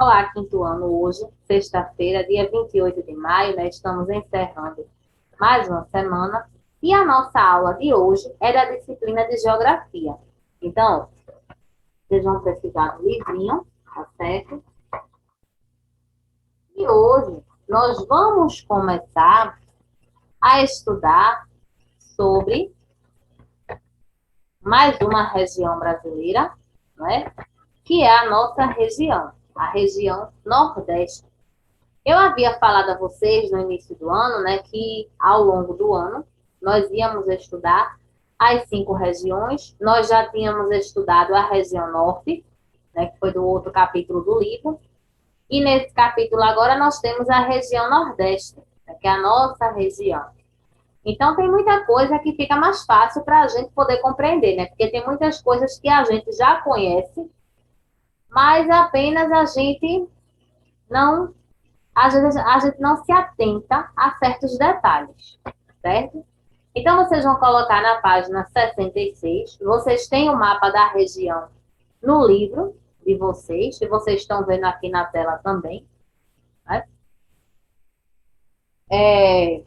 Olá, quinto ano, hoje, sexta-feira, dia 28 de maio, né? Estamos encerrando mais uma semana e a nossa aula de hoje é da disciplina de Geografia. Então, vocês vão precisar do livrinho, tá certo? E hoje nós vamos começar a estudar sobre mais uma região brasileira, né? Que é a nossa região, a região Nordeste. Eu havia falado a vocês no início do ano, né, que ao longo do ano nós íamos estudar as 5 regiões. Nós já tínhamos estudado a região Norte, né, que foi do outro capítulo do livro. E nesse capítulo agora nós temos a região Nordeste, né, que é a nossa região. Então tem muita coisa que fica mais fácil para a gente poder compreender, né? Porque tem muitas coisas que a gente já conhece, mas apenas a gente não às vezes a gente não se atenta a certos detalhes, certo? Então, vocês vão colocar na página 66, vocês têm o mapa da região no livro de vocês, que vocês estão vendo aqui na tela também. Né? É,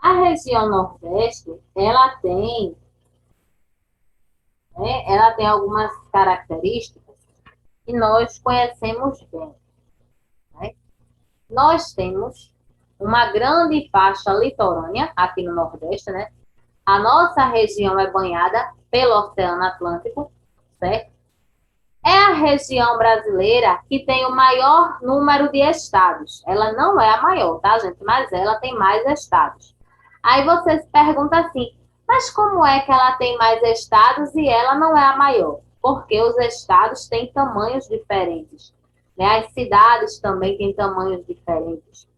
a região Nordeste, ela tem algumas características que nós conhecemos bem. Né? Nós temos uma grande faixa litorânea aqui no Nordeste, né? A nossa região é banhada pelo Oceano Atlântico, certo? É a região brasileira que tem o maior número de estados. Ela não é a maior, tá, gente? Mas ela tem mais estados. Aí você se pergunta assim, mas como é que ela tem mais estados e ela não é a maior? Porque os estados têm tamanhos diferentes, né? As cidades também têm tamanhos diferentes,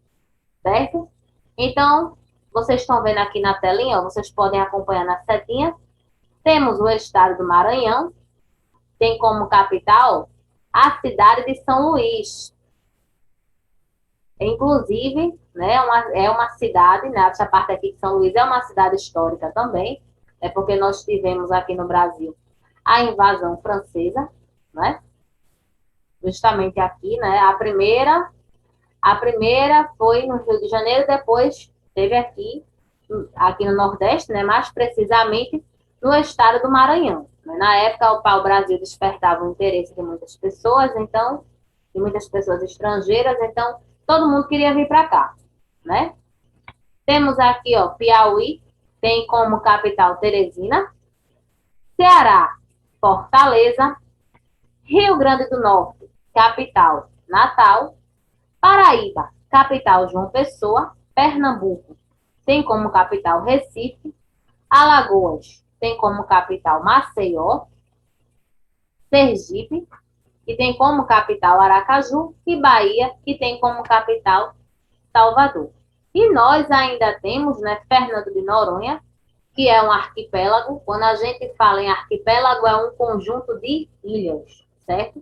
certo? Então, vocês estão vendo aqui na telinha, ó, vocês podem acompanhar na setinha. Temos o estado do Maranhão, tem como capital a cidade de São Luís. Inclusive, né, é uma cidade, né, essa parte aqui de São Luís é uma cidade histórica também, é porque nós tivemos aqui no Brasil a invasão francesa, né? Justamente aqui, né? A primeira foi no Rio de Janeiro, depois teve aqui no Nordeste, né? Mais precisamente no estado do Maranhão. Na época, o pau-brasil despertava o interesse de muitas pessoas, então, de muitas pessoas estrangeiras, então todo mundo queria vir para cá, né? Temos aqui, ó, Piauí, tem como capital Teresina, Ceará, Fortaleza, Rio Grande do Norte, capital Natal, Paraíba, capital João Pessoa, Pernambuco, tem como capital Recife, Alagoas, tem como capital Maceió, Sergipe, que tem como capital Aracaju, e Bahia, que tem como capital Salvador. E nós ainda temos, né, Fernando de Noronha, que é um arquipélago. Quando a gente fala em arquipélago, é um conjunto de ilhas, certo?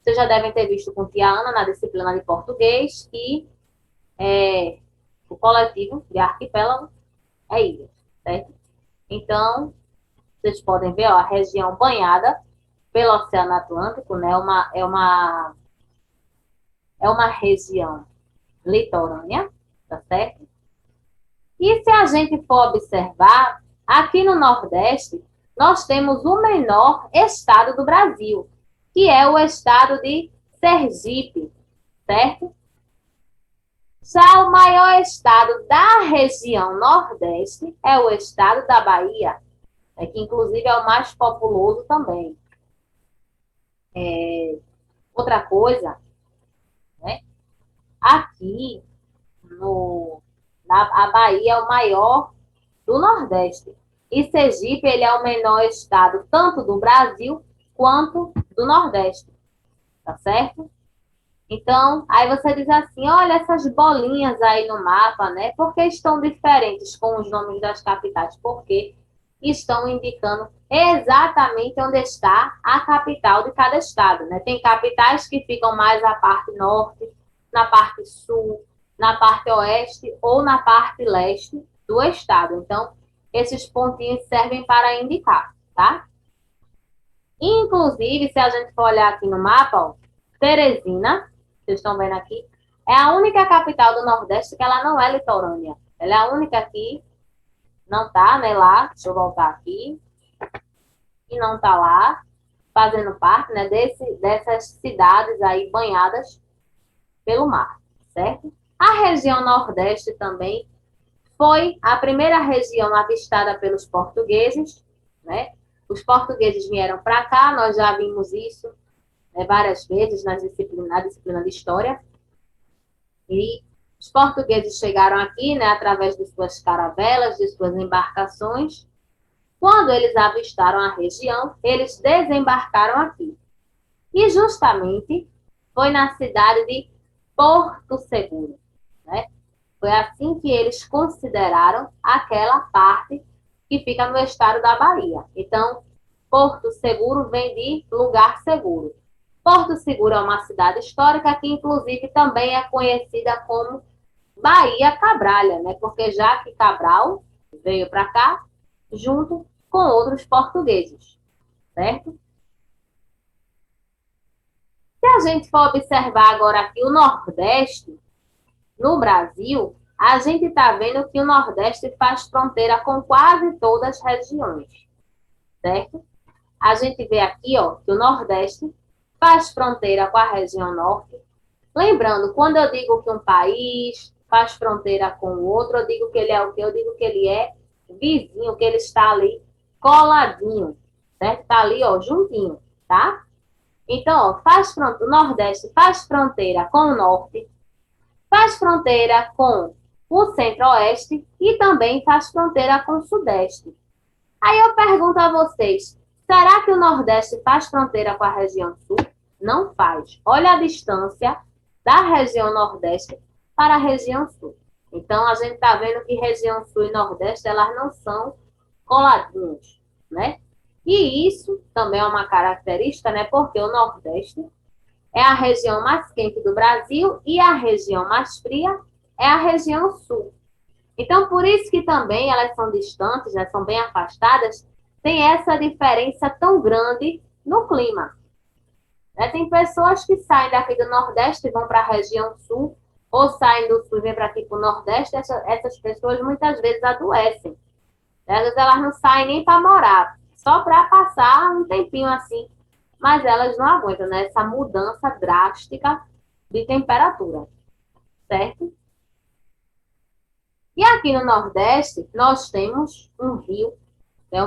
Vocês já devem ter visto com tia Ana na disciplina de português que o coletivo de arquipélago é ilha, certo? Então, vocês podem ver, ó, a região banhada pelo Oceano Atlântico, né? É uma região litorânea, tá certo? E se a gente for observar, aqui no Nordeste, nós temos o menor estado do Brasil, que é o estado de Sergipe, certo? Já o maior estado da região Nordeste é o estado da Bahia, que inclusive é o mais populoso também. Outra coisa, né? Aqui a Bahia é o maior do Nordeste. E Sergipe, ele é o menor estado tanto do Brasil quanto do Nordeste, tá certo? Então, aí você diz assim, olha essas bolinhas aí no mapa, né? Por que estão diferentes com os nomes das capitais? Porque estão indicando exatamente onde está a capital de cada estado, né? Tem capitais que ficam mais na parte norte, na parte sul, na parte oeste ou na parte leste do estado. Então, esses pontinhos servem para indicar, tá? Inclusive, se a gente for olhar aqui no mapa, ó, Teresina, vocês estão vendo aqui, é a única capital do Nordeste que ela não é litorânea. Ela é a única que não tá, né, lá. Deixa eu voltar aqui. E não tá lá, fazendo parte, né, dessas cidades aí banhadas pelo mar, certo? A região Nordeste também foi a primeira região avistada pelos portugueses, né? Os portugueses vieram para cá, nós já vimos isso, né, várias vezes na disciplina de história. E os portugueses chegaram aqui, né, através de suas caravelas, de suas embarcações. Quando eles avistaram a região, eles desembarcaram aqui. E justamente foi na cidade de Porto Seguro, né? Foi assim que eles consideraram aquela parte que fica no estado da Bahia. Então, Porto Seguro vem de lugar seguro. Porto Seguro é uma cidade histórica que, inclusive, também é conhecida como Bahia Cabralha, né? Porque já que Cabral veio para cá junto com outros portugueses, certo? Se a gente for observar agora aqui o Nordeste, no Brasil, a gente está vendo que o Nordeste faz fronteira com quase todas as regiões, certo? A gente vê aqui, ó, que o Nordeste faz fronteira com a região Norte. Lembrando, quando eu digo que um país faz fronteira com o outro, eu digo que ele é o quê? Eu digo que ele é vizinho, que ele está ali coladinho, certo? Está ali, ó, juntinho, tá? Então, ó, o Nordeste faz fronteira com o Norte, faz fronteira com o Centro-Oeste e também faz fronteira com o Sudeste. Aí eu pergunto a vocês, será que o Nordeste faz fronteira com a região Sul? Não faz. Olha a distância da região Nordeste para a região Sul. Então, a gente está vendo que região Sul e Nordeste, elas não são coladinhas, né? E isso também é uma característica, né? Porque o Nordeste é a região mais quente do Brasil e a região mais fria é a região sul. Então, por isso que também elas são distantes, né, são bem afastadas, tem essa diferença tão grande no clima. Né? Tem pessoas que saem daqui do Nordeste e vão para a região sul, ou saem do sul e vêm para aqui para o Nordeste, essas pessoas muitas vezes adoecem. Às vezes elas não saem nem para morar, só para passar um tempinho assim, mas elas não aguentam, né? Essa mudança drástica de temperatura, certo? E aqui no Nordeste, nós temos um rio, né,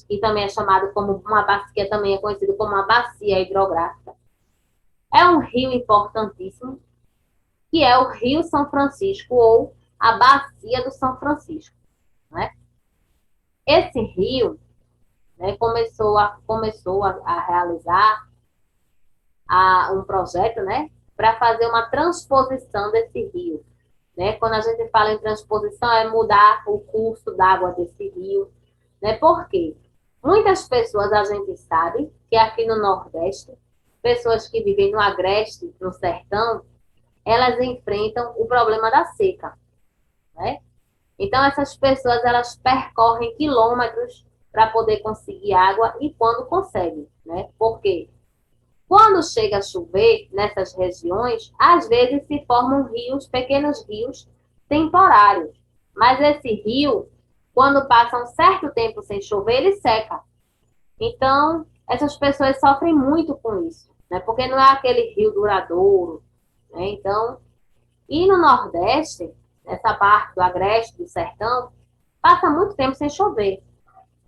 que também é chamado como uma bacia, também é conhecido como uma bacia hidrográfica. É um rio importantíssimo, que é o Rio São Francisco, ou a Bacia do São Francisco, né? Esse rio, né, começou a realizar um projeto, né, para fazer uma transposição desse rio. Né? Quando a gente fala em transposição, é mudar o curso d'água desse rio. Né? Por quê? Muitas pessoas a gente sabe que aqui no Nordeste, pessoas que vivem no Agreste, no Sertão, elas enfrentam o problema da seca. Né? Então, essas pessoas elas percorrem quilômetros para poder conseguir água e quando conseguem. Né? Por quê? Quando chega a chover nessas regiões, às vezes se formam rios, pequenos rios temporários. Mas esse rio, quando passa um certo tempo sem chover, ele seca. Então, essas pessoas sofrem muito com isso, né? Porque não é aquele rio duradouro, né? Então, e no Nordeste, nessa parte do Agreste, do Sertão, passa muito tempo sem chover.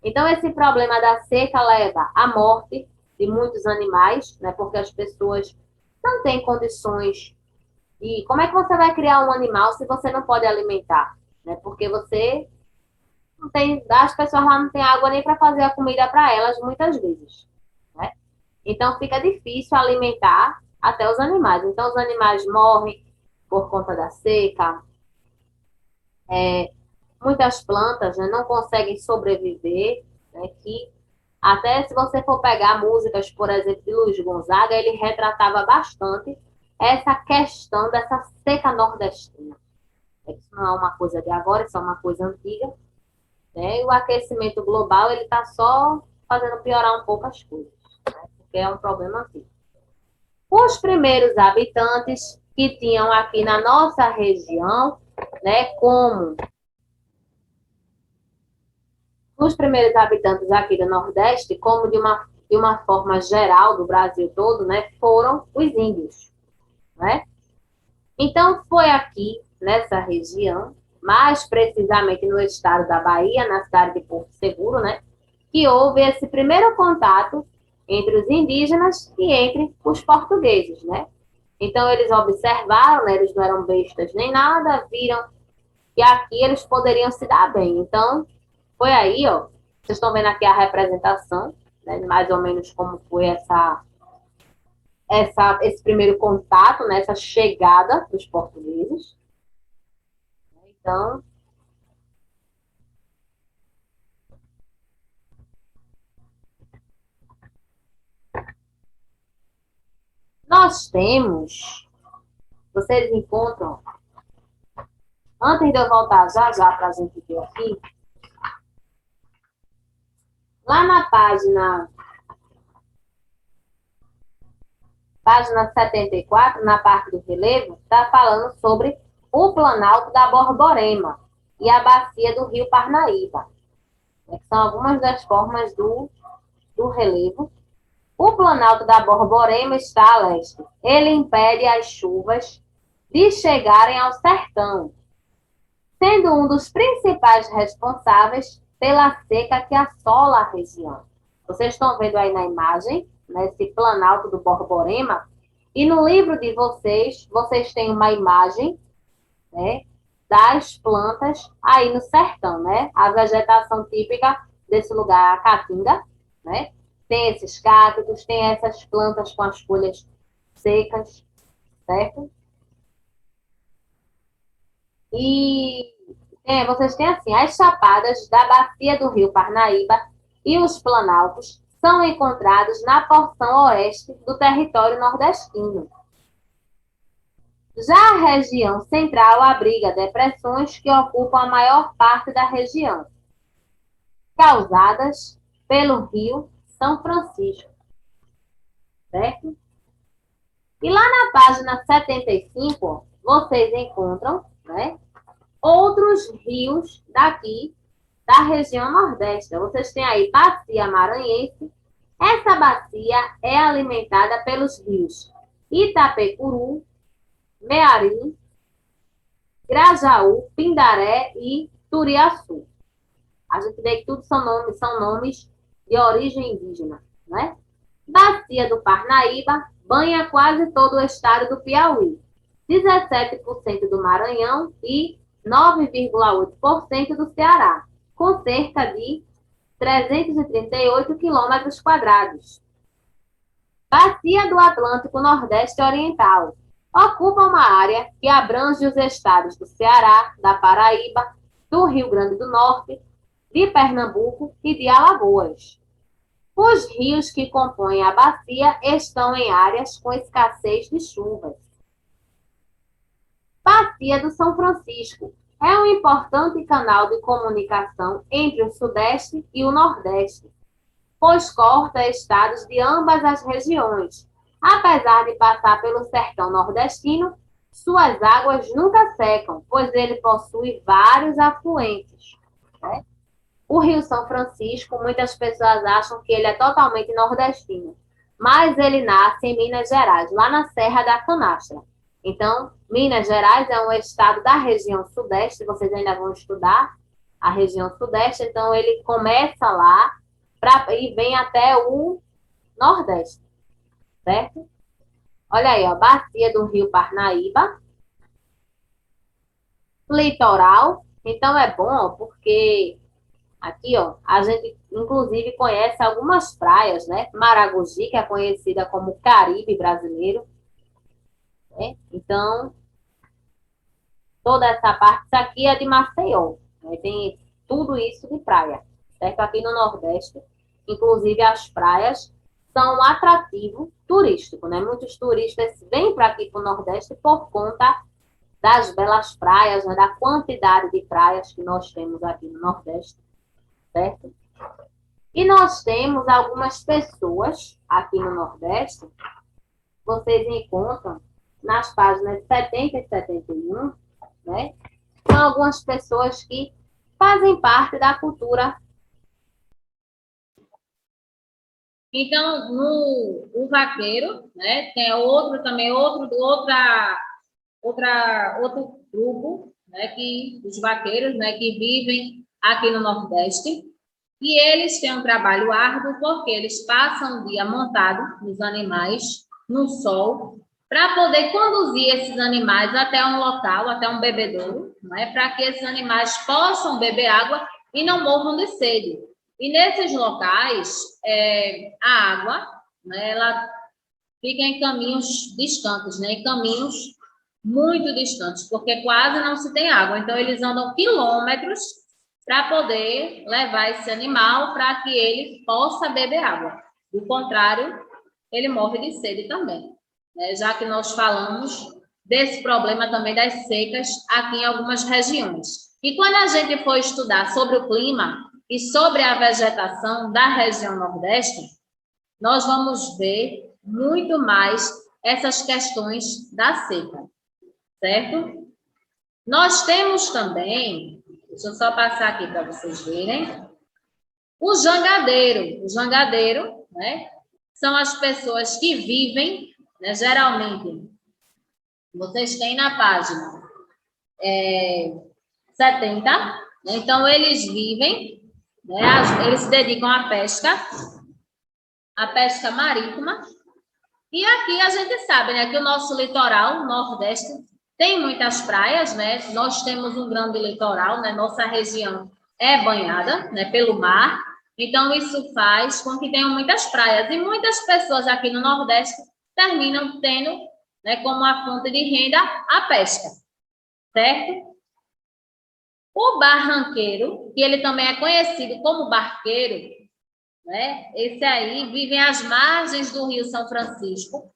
Então, esse problema da seca leva à morte de muitos animais, né? Porque as pessoas não têm condições. E como é que você vai criar um animal se você não pode alimentar? Né? Porque você não tem, as pessoas lá não têm água nem para fazer a comida para elas, muitas vezes. Né? Então, fica difícil alimentar até os animais. Então, os animais morrem por conta da seca. Muitas plantas, né, não conseguem sobreviver, né, que até se você for pegar músicas, por exemplo, de Luiz Gonzaga, ele retratava bastante essa questão dessa seca nordestina. Isso não é uma coisa de agora, isso é uma coisa antiga. Né? E o aquecimento global ele está só fazendo piorar um pouco as coisas. porque é um problema aqui. Os primeiros habitantes que tinham aqui na nossa região, né, como os primeiros habitantes aqui do Nordeste, como de uma forma geral do Brasil todo, né, foram os índios, né? Então, foi aqui, nessa região, mais precisamente no estado da Bahia, na cidade de Porto Seguro, né, que houve esse primeiro contato entre os indígenas e entre os portugueses, né? Então, eles observaram, né, eles não eram bestas nem nada, viram que aqui eles poderiam se dar bem. Então, foi aí, ó, vocês estão vendo aqui a representação, né, mais ou menos como foi esse primeiro contato, né, essa chegada dos portugueses. Então, nós temos, vocês encontram, antes de eu voltar já já para a gente ver aqui, lá na página 74, na parte do relevo, está falando sobre o Planalto da Borborema e a bacia do Rio Parnaíba. São algumas das formas do relevo. O Planalto da Borborema está a leste. Ele impede as chuvas de chegarem ao sertão, sendo um dos principais responsáveis pela seca que assola a região. Vocês estão vendo aí na imagem, né, esse Planalto do Borborema, e no livro de vocês, vocês têm uma imagem, né, das plantas aí no sertão, né? A vegetação típica desse lugar, a caatinga, né? Tem esses cactos, tem essas plantas com as folhas secas, certo? E vocês têm assim, as chapadas da bacia do rio Parnaíba e os planaltos são encontrados na porção oeste do território nordestino. Já a região central abriga depressões que ocupam a maior parte da região, causadas pelo rio São Francisco, certo? E lá na página 75, vocês encontram, né, outros rios daqui da região nordeste. Vocês têm aí Bacia Maranhense. Essa bacia é alimentada pelos rios Itapecuru, Mearim, Grajaú, Pindaré e Turiaçu. A gente vê que tudo são nomes de origem indígena, né? Bacia do Parnaíba banha quase todo o estado do Piauí, 17% do Maranhão e 9,8% do Ceará, com cerca de 338 quilômetros quadrados. Bacia do Atlântico Nordeste Oriental ocupa uma área que abrange os estados do Ceará, da Paraíba, do Rio Grande do Norte, de Pernambuco e de Alagoas. Os rios que compõem a bacia estão em áreas com escassez de chuvas. Bacia do São Francisco é um importante canal de comunicação entre o Sudeste e o Nordeste, pois corta estados de ambas as regiões. Apesar de passar pelo sertão nordestino, suas águas nunca secam, pois ele possui vários afluentes, né? O Rio São Francisco, muitas pessoas acham que ele é totalmente nordestino, mas ele nasce em Minas Gerais, lá na Serra da Canastra. Então, Minas Gerais é um estado da região sudeste, vocês ainda vão estudar a região sudeste, então ele começa lá e vem até o nordeste, certo? Olha aí, ó, bacia do Rio Parnaíba, litoral, então é bom, ó, porque aqui, ó, a gente inclusive conhece algumas praias, né? Maragogi, que é conhecida como Caribe brasileiro, né? Então, toda essa parte, isso aqui é de Maceió, né? Tem tudo isso de praia, certo? Aqui no Nordeste, inclusive as praias são um atrativo turístico, né? Muitos turistas vêm para aqui para o Nordeste por conta das belas praias, né? Da quantidade de praias que nós temos aqui no Nordeste, certo? E nós temos algumas pessoas aqui no Nordeste, vocês encontram nas páginas 70 e 71, né? São algumas pessoas que fazem parte da cultura. Então, o vaqueiro, né, tem outro também, outro grupo, né, que os vaqueiros, né, que vivem aqui no Nordeste, e eles têm um trabalho árduo porque eles passam o dia montado nos animais, no sol, para poder conduzir esses animais até um local, até um bebedouro, né, para que esses animais possam beber água e não morram de sede. E nesses locais, a água, né, ela fica em caminhos distantes, né, em caminhos muito distantes, porque quase não se tem água. Então, eles andam quilômetros para poder levar esse animal para que ele possa beber água. Do contrário, ele morre de sede também, né? Já que nós falamos desse problema também das secas aqui em algumas regiões. E quando a gente for estudar sobre o clima e sobre a vegetação da região Nordeste, nós vamos ver muito mais essas questões da seca, certo? Nós temos também, deixa eu só passar aqui para vocês verem, o jangadeiro. O jangadeiro, né, são as pessoas que vivem, né, geralmente, vocês têm na página 70, né, então eles vivem, né, eles se dedicam à pesca marítima, e aqui a gente sabe, né, que o nosso litoral, Nordeste, tem muitas praias, né? Nós temos um grande litoral, né? Nossa região é banhada, né, pelo mar. Então, isso faz com que tenham muitas praias. E muitas pessoas aqui no Nordeste terminam tendo, né, como a fonte de renda a pesca, certo? O barranqueiro, que ele também é conhecido como barqueiro, né? Esse aí vive às margens do Rio São Francisco.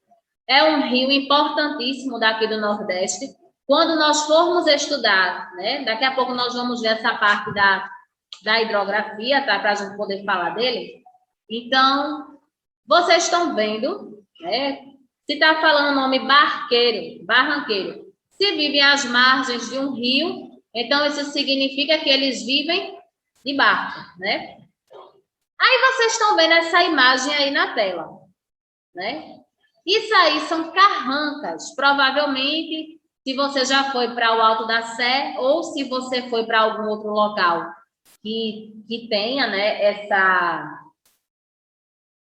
É um rio importantíssimo daqui do Nordeste. Quando nós formos estudar, né? Daqui a pouco nós vamos ver essa parte da hidrografia, tá? Para a gente poder falar dele. Então, vocês estão vendo, né? Se está falando o nome barqueiro, barranqueiro, se vivem às margens de um rio, então isso significa que eles vivem de barco, né? Aí vocês estão vendo essa imagem aí na tela, né? Isso aí são carrancas. Provavelmente, se você já foi para o Alto da Sé ou se você foi para algum outro local que tenha, né,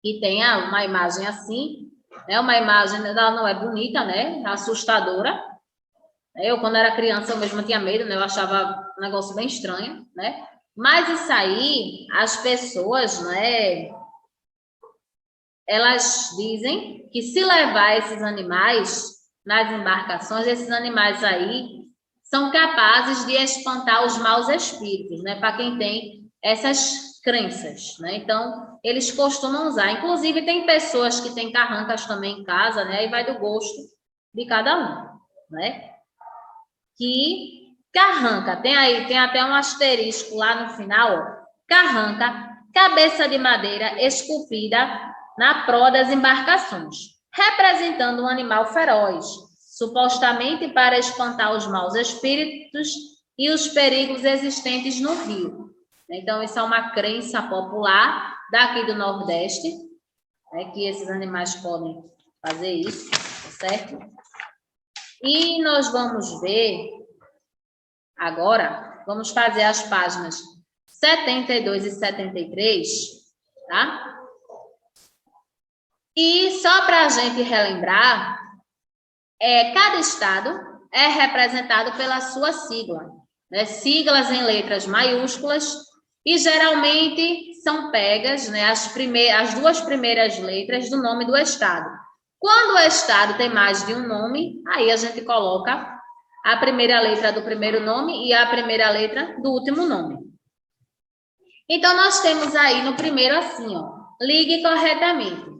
que tenha uma imagem assim, né? Uma imagem, ela não é bonita, né? Assustadora. Eu, quando era criança, eu mesma tinha medo, né? Eu achava um negócio bem estranho, né? Mas isso aí, as pessoas, né, elas dizem que se levar esses animais nas embarcações, esses animais aí são capazes de espantar os maus espíritos, né? Para quem tem essas crenças, né? Então, eles costumam usar. Inclusive, tem pessoas que têm carrancas também em casa, né? Aí vai do gosto de cada um, né? Que carranca, tem até um asterisco lá no final, ó. Carranca, cabeça de madeira esculpida na proa das embarcações, representando um animal feroz, supostamente para espantar os maus espíritos e os perigos existentes no rio. Então, isso é uma crença popular daqui do Nordeste, né, que esses animais podem fazer isso, certo? E nós vamos ver agora, vamos fazer as páginas 72 e 73, tá? E só para a gente relembrar, cada estado é representado pela sua sigla, né? Siglas em letras maiúsculas e geralmente são pegas, né, as duas primeiras letras do nome do estado. Quando o estado tem mais de um nome, aí a gente coloca a primeira letra do primeiro nome e a primeira letra do último nome. Então, nós temos aí no primeiro assim, ó, ligue corretamente.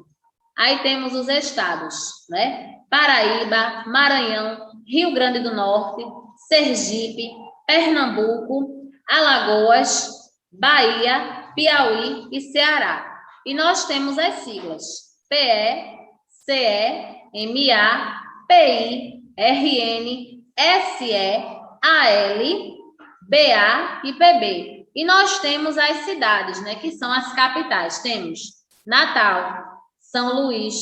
Aí temos os estados, né? Paraíba, Maranhão, Rio Grande do Norte, Sergipe, Pernambuco, Alagoas, Bahia, Piauí e Ceará. E nós temos as siglas. PE, CE, MA, PI, RN, SE, AL, BA e PB. E nós temos as cidades, né, que são as capitais. Temos Natal, São Luís,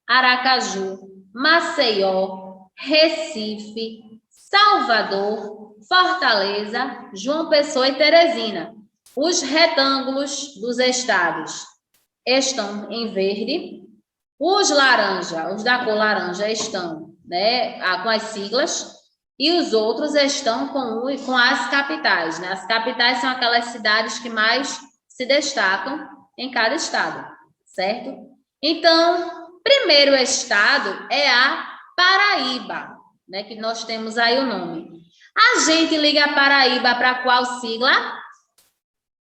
Aracaju, Maceió, Recife, Salvador, Fortaleza, João Pessoa e Teresina. Os retângulos dos estados estão em verde. Os laranja, os da cor laranja estão, né, com as siglas. E os outros estão com as capitais, né? As capitais são aquelas cidades que mais se destacam em cada estado, certo? Então, primeiro estado é a Paraíba, né? Que nós temos aí o nome. A gente liga a Paraíba para qual sigla?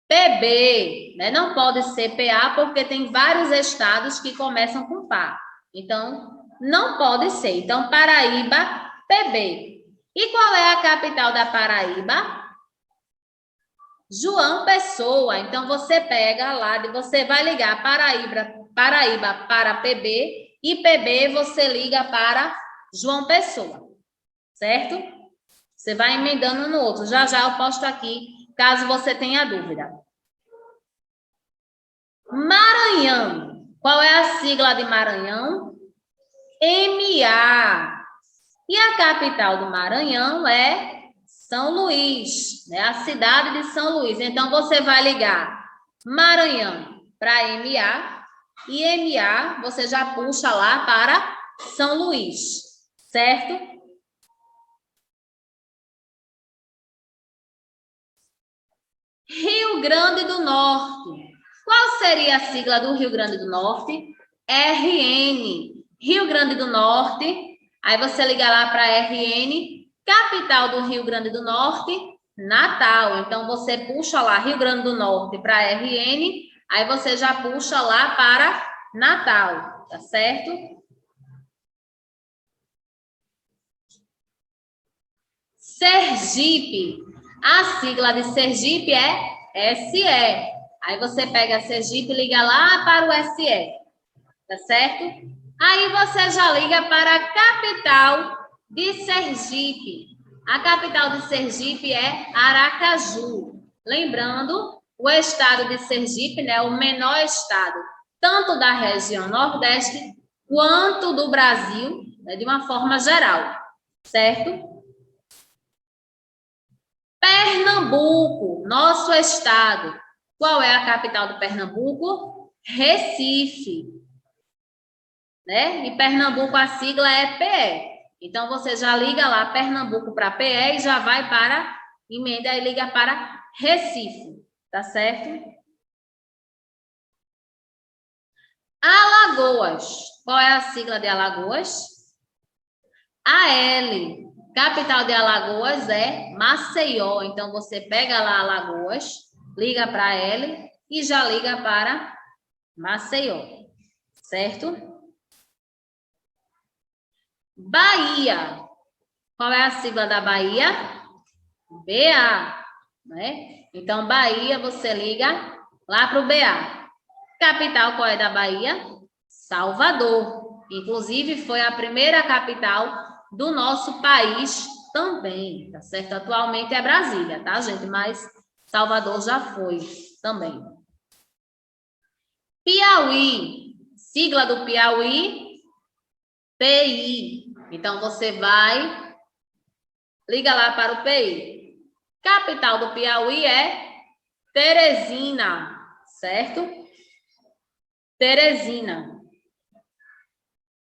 PB, né? Não pode ser PA porque tem vários estados que começam com PA. Então, não pode ser. Então, Paraíba, PB. E qual é a capital da Paraíba? João Pessoa. Então, você pega lá, você vai ligar Paraíba para PB e PB você liga para João Pessoa, certo? Você vai emendando no outro. Já já eu posto aqui, caso você tenha dúvida. Maranhão. Qual é a sigla de Maranhão? MA. E a capital do Maranhão é São Luís, né? A cidade de São Luís. Então, você vai ligar Maranhão para MA e MA você já puxa lá para São Luís, certo? Rio Grande do Norte. Qual seria a sigla do Rio Grande do Norte? RN. Rio Grande do Norte. Aí você liga lá para RN, capital do Rio Grande do Norte, Natal. Então, você puxa lá Rio Grande do Norte para RN, aí você já puxa lá para Natal, tá certo? Sergipe. A sigla de Sergipe é SE. Aí você pega Sergipe e liga lá para o SE, tá certo? Aí você já liga para a capital de Sergipe. A capital de Sergipe é Aracaju. Lembrando, o estado de Sergipe, né, é o menor estado, tanto da região Nordeste quanto do Brasil, né, de uma forma geral, certo? Pernambuco, nosso estado. Qual é a capital do Pernambuco? Recife. Né? E Pernambuco, a sigla é PE. Então, você já liga lá Pernambuco para PE e já vai para, emenda e liga para Recife, tá certo? Alagoas. Qual é a sigla de Alagoas? AL. Capital de Alagoas é Maceió. Então, você pega lá Alagoas, liga para L e já liga para Maceió, certo? Bahia. Qual é a sigla da Bahia? BA, né? Então, Bahia, você liga lá para o BA. Capital, qual é da Bahia? Salvador. Inclusive, foi a primeira capital do nosso país também, tá certo? Atualmente é Brasília, tá, gente? Mas Salvador já foi também. Piauí. Sigla do Piauí? PI. Então, você vai, liga lá para o PI. Capital do Piauí é Teresina, certo? Teresina.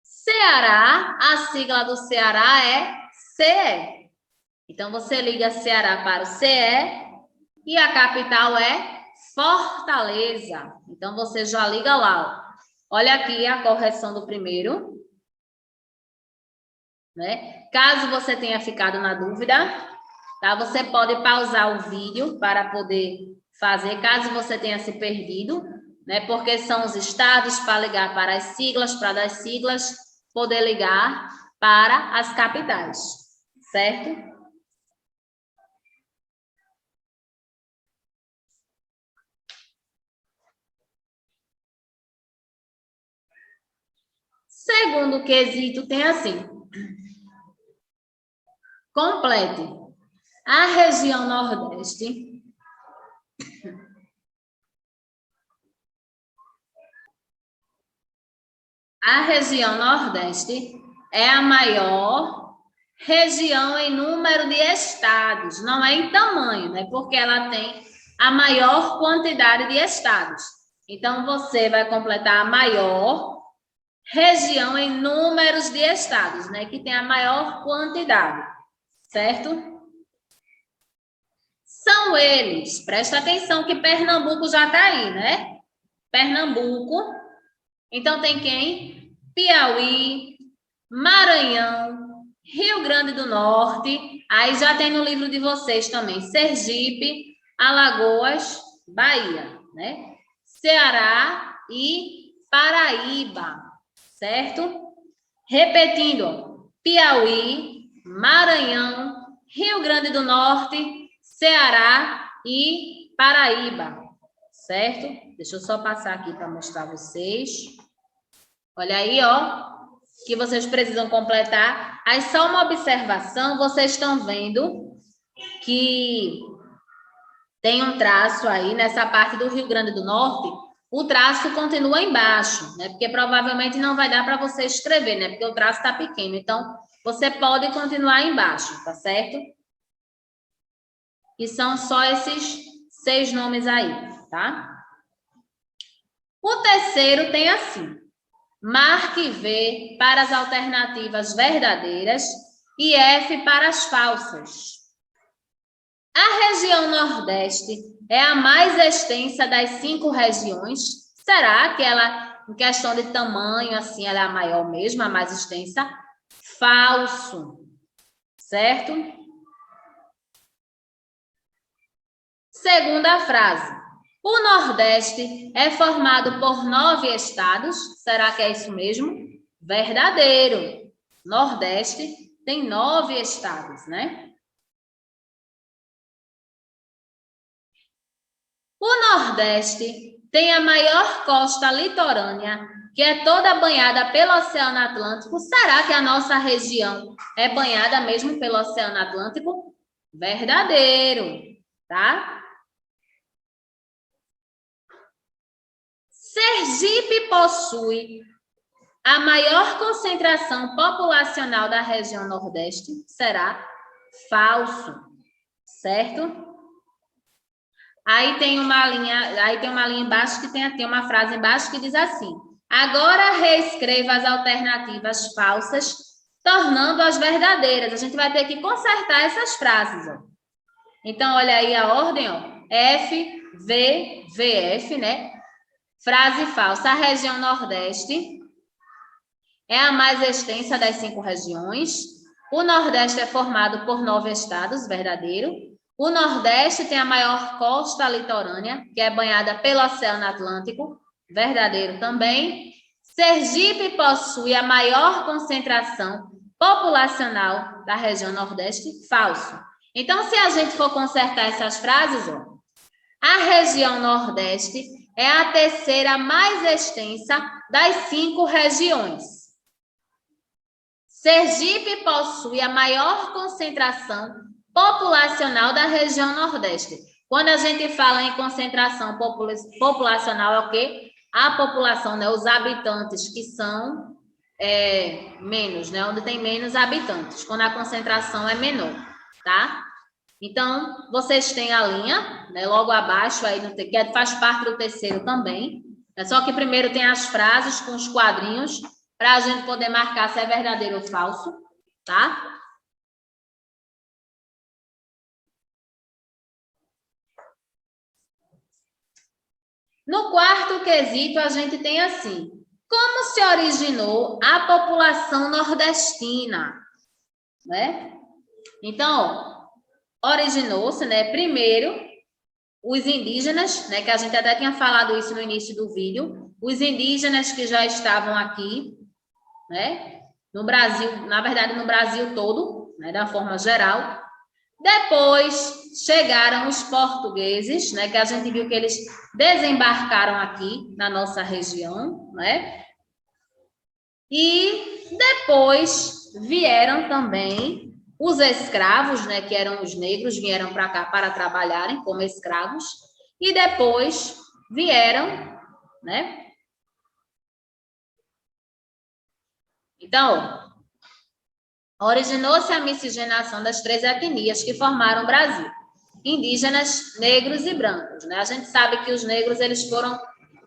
Ceará, a sigla do Ceará é CE. Então, você liga Ceará para o CE e a capital é Fortaleza. Então, você já liga lá. Ó. Olha aqui a correção do primeiro. Né? Caso você tenha ficado na dúvida, tá? Você pode pausar o vídeo para poder fazer, caso você tenha se perdido, né? Porque são os estados para ligar para as siglas, para das siglas poder ligar para as capitais, certo? Segundo quesito tem assim. Complete. A região Nordeste é a maior região em número de estados, não é em tamanho, né? Porque ela tem a maior quantidade de estados. Então, você vai completar a maior região em números de estados, né? Que tem a maior quantidade, certo? São eles, presta atenção que Pernambuco já está aí, né? Pernambuco. Então, tem quem? Piauí, Maranhão, Rio Grande do Norte. Aí já tem no livro de vocês também. Sergipe, Alagoas, Bahia, né? Ceará e Paraíba, certo? Repetindo, Piauí, Maranhão, Rio Grande do Norte, Ceará e Paraíba, certo? Deixa eu só passar aqui para mostrar a vocês. Olha aí, ó, que vocês precisam completar. Aí só uma observação, vocês estão vendo que tem um traço aí nessa parte do Rio Grande do Norte, o traço continua embaixo, né? Porque provavelmente não vai dar para você escrever, né? Porque o traço está pequeno. Então, você pode continuar embaixo, tá certo? E são só esses 6 nomes aí, tá? O terceiro tem assim. Marque V para as alternativas verdadeiras e F para as falsas. A região Nordeste é a mais extensa das 5 regiões. Será que ela, em questão de tamanho, assim, ela é a maior mesmo, a mais extensa? Falso. Certo? Segunda frase. O Nordeste é formado por 9 estados. Será que é isso mesmo? Verdadeiro. Nordeste tem 9 estados, né? O Nordeste tem a maior costa litorânea, que é toda banhada pelo Oceano Atlântico. Será que a nossa região é banhada mesmo pelo Oceano Atlântico? Verdadeiro, tá? Sergipe possui a maior concentração populacional da região Nordeste. Será? Falso, certo? Aí tem uma linha embaixo que tem uma frase embaixo que diz assim: agora reescreva as alternativas falsas, tornando-as verdadeiras. A gente vai ter que consertar essas frases, ó. Então, olha aí a ordem, ó. F, V, VF, né? Frase falsa. A região Nordeste é a mais extensa das 5 regiões. O Nordeste é formado por 9 estados, verdadeiro. O Nordeste tem a maior costa litorânea, que é banhada pelo Oceano Atlântico, verdadeiro também. Sergipe possui a maior concentração populacional da região Nordeste, falso. Então, se a gente for consertar essas frases, ó, a região Nordeste é a terceira mais extensa das 5 regiões. Sergipe possui a maior concentração populacional da região Nordeste. Quando a gente fala em concentração populacional, é o quê? A população, né? Os habitantes que são menos, né? Onde tem menos habitantes, quando a concentração é menor, tá? Então, vocês têm a linha, né? Logo abaixo, aí que faz parte do terceiro também. Só que primeiro tem as frases com os quadrinhos, para a gente poder marcar se é verdadeiro ou falso, tá? No quarto quesito, a gente tem assim: como se originou a população nordestina? Né? Então, originou-se, né? Primeiro, os indígenas, né? Que a gente até tinha falado isso no início do vídeo. Os indígenas que já estavam aqui, né? No Brasil, na verdade, no Brasil todo, né? Da forma geral. Depois chegaram os portugueses, né, que a gente viu que eles desembarcaram aqui na nossa região, né? E depois vieram também os escravos, né, que eram os negros, vieram para cá para trabalharem como escravos. E depois vieram, né? Então, originou-se a miscigenação das 3 etnias que formaram o Brasil: indígenas, negros e brancos, né? A gente sabe que os negros eles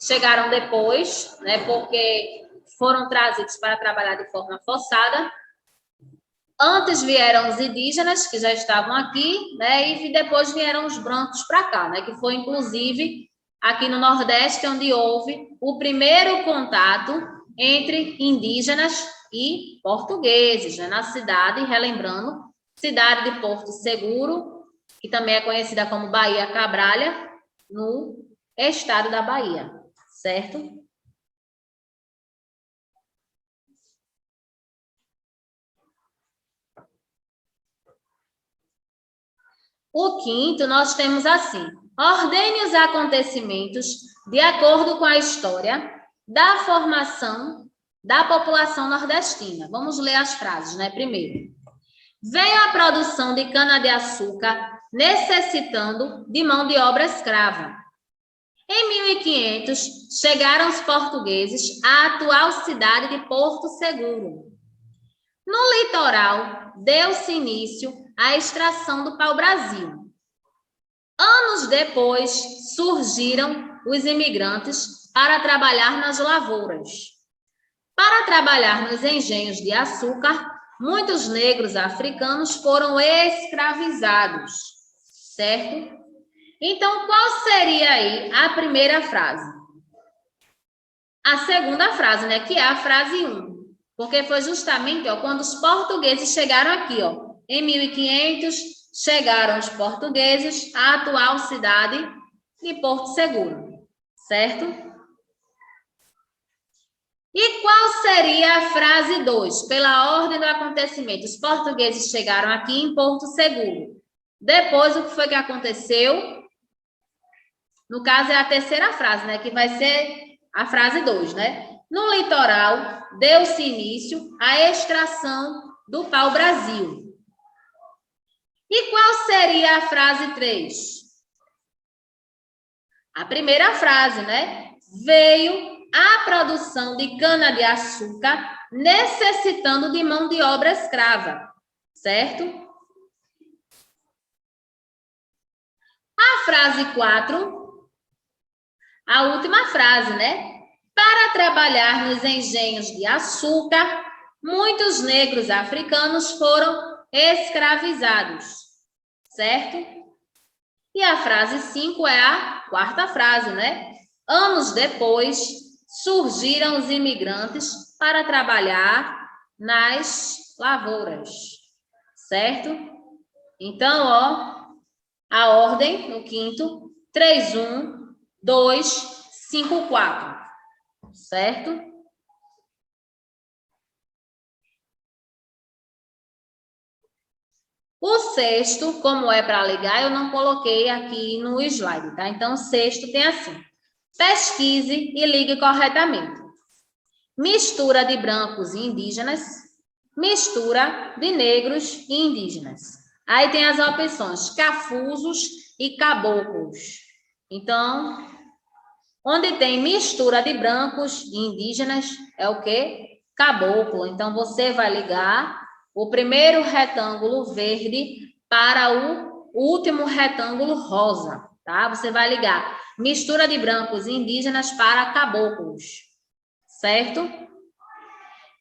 chegaram depois, né? Porque foram trazidos para trabalhar de forma forçada. Antes vieram os indígenas, que já estavam aqui, né? E depois vieram os brancos para cá, né? Que foi, inclusive, aqui no Nordeste, onde houve o primeiro contato entre indígenas e portugueses, né? Na cidade, relembrando, cidade de Porto Seguro, que também é conhecida como Bahia Cabralha, no estado da Bahia, certo? O quinto, nós temos assim: ordene os acontecimentos de acordo com a história da formação da população nordestina. Vamos ler as frases, né? Primeiro. Veio a produção de cana-de-açúcar necessitando de mão de obra escrava. Em 1500, chegaram os portugueses à atual cidade de Porto Seguro. No litoral, deu-se início à extração do pau-brasil. Anos depois, surgiram os imigrantes para trabalhar nas lavouras. Para trabalhar nos engenhos de açúcar, muitos negros africanos foram escravizados, certo? Então, qual seria aí a primeira frase? A segunda frase, né? Que é a frase 1. Porque foi justamente quando os portugueses chegaram aqui, em 1500, chegaram os portugueses à atual cidade de Porto Seguro, certo? E qual seria a frase 2? Pela ordem do acontecimento, os portugueses chegaram aqui em Porto Seguro. Depois, o que foi que aconteceu? No caso, é a terceira frase, né? Que vai ser a frase 2, né? No litoral, deu-se início à extração do pau-brasil. E qual seria a frase 3? A primeira frase, né? Veio a produção de cana-de-açúcar necessitando de mão de obra escrava, certo? A frase 4, a última frase, né? Para trabalhar nos engenhos de açúcar, muitos negros africanos foram escravizados, certo? E a frase 5 é a quarta frase, né? Anos depois, surgiram os imigrantes para trabalhar nas lavouras, certo? Então, a ordem no quinto, 3, 1, 2, 5, 4, certo? O sexto, como é para ligar, eu não coloquei aqui no slide, tá? Então, o sexto tem assim: pesquise e ligue corretamente. Mistura de brancos e indígenas, mistura de negros e indígenas. Aí tem as opções cafusos e caboclos. Então, onde tem mistura de brancos e indígenas, é o quê? Caboclo. Então, você vai ligar o primeiro retângulo verde para o último retângulo rosa, tá? Você vai ligar mistura de brancos e indígenas para caboclos, certo?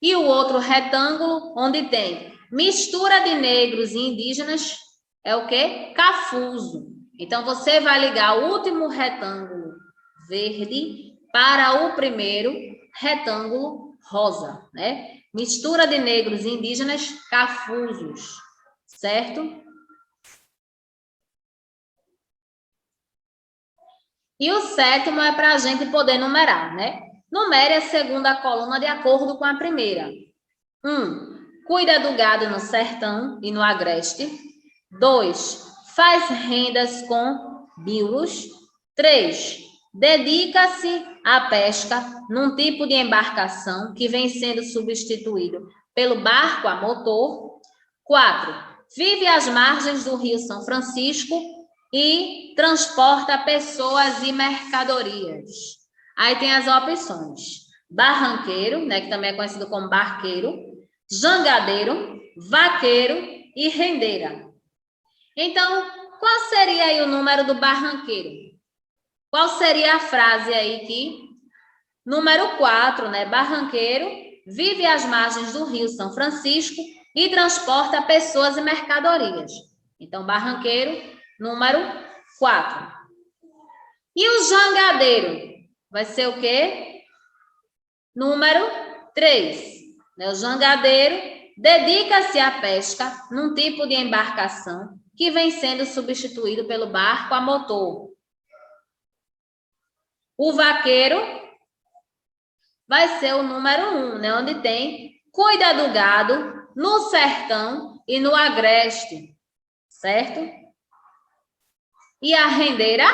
E o outro retângulo, onde tem mistura de negros e indígenas, é o quê? Cafuso. Então, você vai ligar o último retângulo verde para o primeiro retângulo rosa, né? Mistura de negros e indígenas, cafusos, certo? E o sétimo é para a gente poder numerar, né? Numere a segunda coluna de acordo com a primeira. 1. Cuida do gado no sertão e no agreste. 2. Faz rendas com bilos. 3. Dedica-se a pesca num tipo de embarcação que vem sendo substituído pelo barco a motor. 4. Vive às margens do Rio São Francisco e transporta pessoas e mercadorias. Aí tem as opções. Barranqueiro, né, que também é conhecido como barqueiro, jangadeiro, vaqueiro e rendeira. Então, qual seria aí o número do barranqueiro? Qual seria a frase aí que... Número 4, né? Barranqueiro vive às margens do Rio São Francisco e transporta pessoas e mercadorias. Então, barranqueiro, número 4. E o jangadeiro? Vai ser o quê? Número 3. Né? O jangadeiro dedica-se à pesca num tipo de embarcação que vem sendo substituído pelo barco a motor. O vaqueiro vai ser o número 1, né? Onde tem cuida do gado no sertão e no agreste, certo? E a rendeira,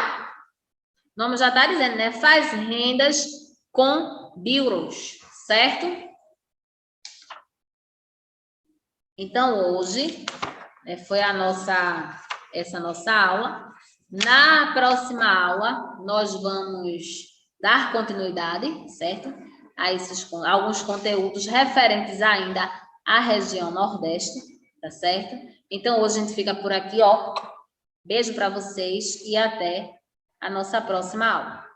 o nome já está dizendo, né? Faz rendas com bilros, certo? Então, hoje, né, foi essa nossa aula. Na próxima aula, nós vamos dar continuidade, certo? A alguns conteúdos referentes ainda à região Nordeste, tá certo? Então, hoje a gente fica por aqui, ó. Beijo para vocês e até a nossa próxima aula.